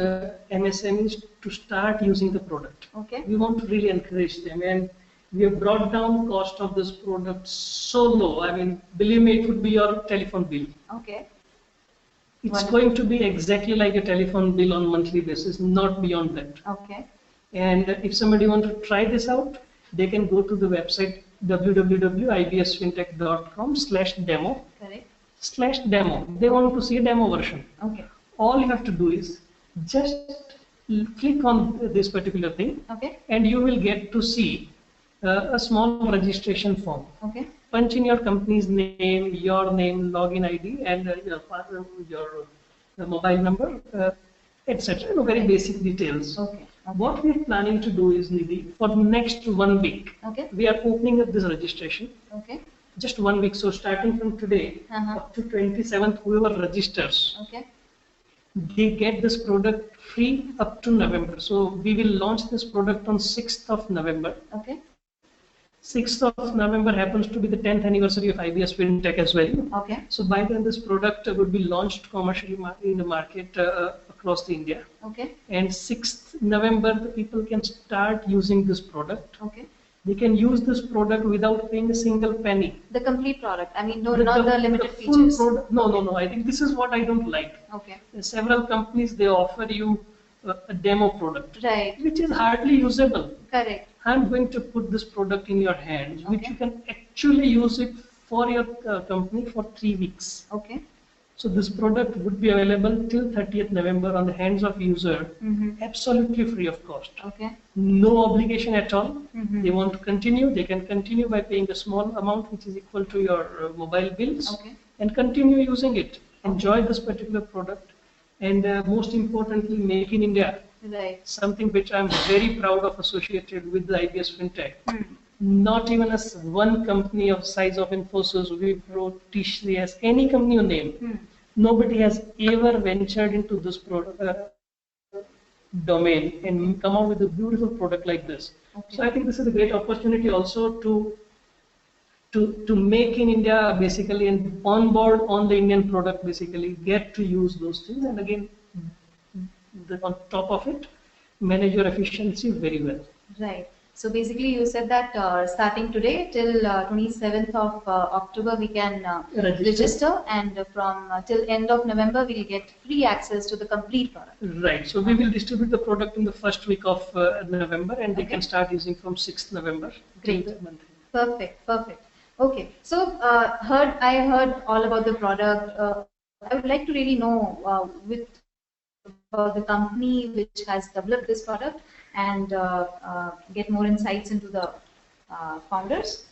MSMEs to start using the product. Okay. We want to really encourage them, and we have brought down cost of this product so low. I mean, believe me, it would be your telephone bill. Okay. It's Wonderful. going to be exactly like a telephone bill on monthly basis, not beyond that. Okay. And if somebody wants to try this out, they can go to the website www.ibsfintech.com/demo. Correct. /demo. They want to see a demo version. Okay. All you have to do is just click on this particular thing, Okay. and you will get to see a small registration form. Okay. Punch in your company's name, your name, login ID, and your mobile number, etc. Very basic details. Okay. What we are planning to do is, Nidhi, for the next 1 week, Okay. we are opening up this registration. Okay. Just 1 week. So starting from today up to 27th, whoever registers, Okay. they get this product free up to November. So we will launch this product on 6th of November. Okay. 6th of November happens to be the 10th anniversary of IBS FinTech as well. Okay. So by then this product would be launched commercially in the market across the India. Okay. And 6th November, the people can start using this product. Okay. They can use this product without paying a single penny. The complete product. I mean, not the limited full features. Product, no. I think this is what I don't like. Okay. Several companies, they offer you a demo product, Right. which is hardly usable. Correct. I'm going to put this product in your hands, which Okay. you can actually use it for your company for 3 weeks. Okay. So this product would be available till 30th November on the hands of user, absolutely free of cost. Okay. No obligation at all. They want to continue, they can continue by paying a small amount which is equal to your mobile bills, Okay. and continue using it. Enjoy this particular product, and most importantly, make in India. Right. Something which I'm very proud of associated with the IBS FinTech. Not even as one company of size of Infosys, Wipro, TCS, any company you name, nobody has ever ventured into this domain and come out with a beautiful product like this. Okay. So I think this is a great opportunity also to make in India basically, and onboard on the Indian product basically, get to use those things, and again, on top of it, manage your efficiency very well. Right. So basically, you said that starting today till 27th of October, we can register, and from till end of November, we'll get free access to the complete product. Right. So we will distribute the product in the first week of November, and they Okay. can start using from 6th November. Great. Till the month. Perfect. Perfect. Okay. So I heard all about the product. I would like to really know about the company which has developed this product, and get more insights into the founders.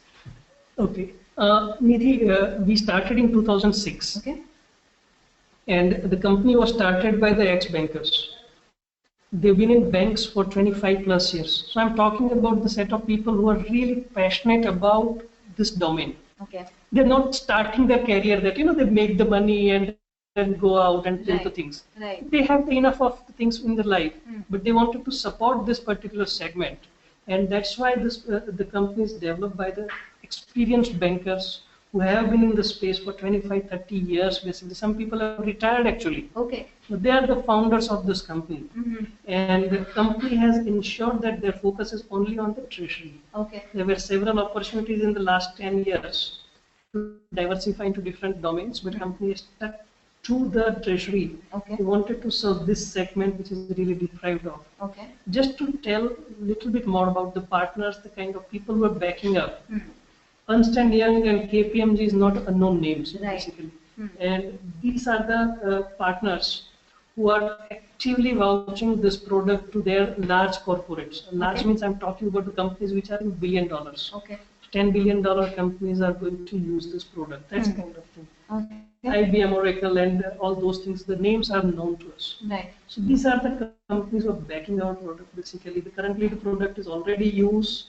Okay. Nidhi, we started in 2006. Okay. And the company was started by the ex-bankers. They've been in banks for 25 plus years. So I'm talking about the set of people who are really passionate about this domain. Okay. They're not starting their career that, they make the money and then go out and build the Right. things. Right. They have enough of the things in their life, but they wanted to support this particular segment. And that's why the company is developed by the experienced bankers who have been in the space for 25, 30 years. Basically, some people have retired actually. Okay. So they are the founders of this company. And the company has ensured that their focus is only on the treasury. Okay. There were several opportunities in the last 10 years to diversify into different domains, but the company is stuck to the treasury. Okay. We wanted to serve this segment which is really deprived of. Okay. Just to tell a little bit more about the partners, the kind of people who are backing up. Ernst & Young and KPMG is not unknown names, Right. basically. And these are the partners who are actively vouching this product to their large corporates. Large Okay. means I'm talking about the companies which are in $1 billion. Okay. $10 billion companies are going to use this product. That's kind of thing. Okay. IBM, Oracle, and all those things, the names are known to us. Right. So these are the companies who are backing our product basically. Currently, the product is already used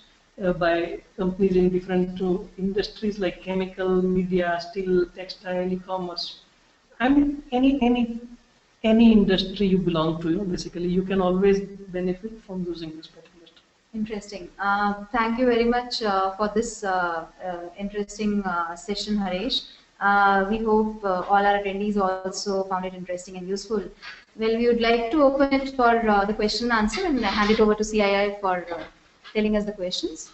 by companies in different industries like chemical, media, steel, textile, e-commerce. I mean, any industry you belong to, basically, you can always benefit from using this particular stuff. Interesting. Thank you very much for this interesting session, Harish. We hope all our attendees also found it interesting and useful. Well, we would like to open it for the question and answer and hand it over to CII for telling us the questions.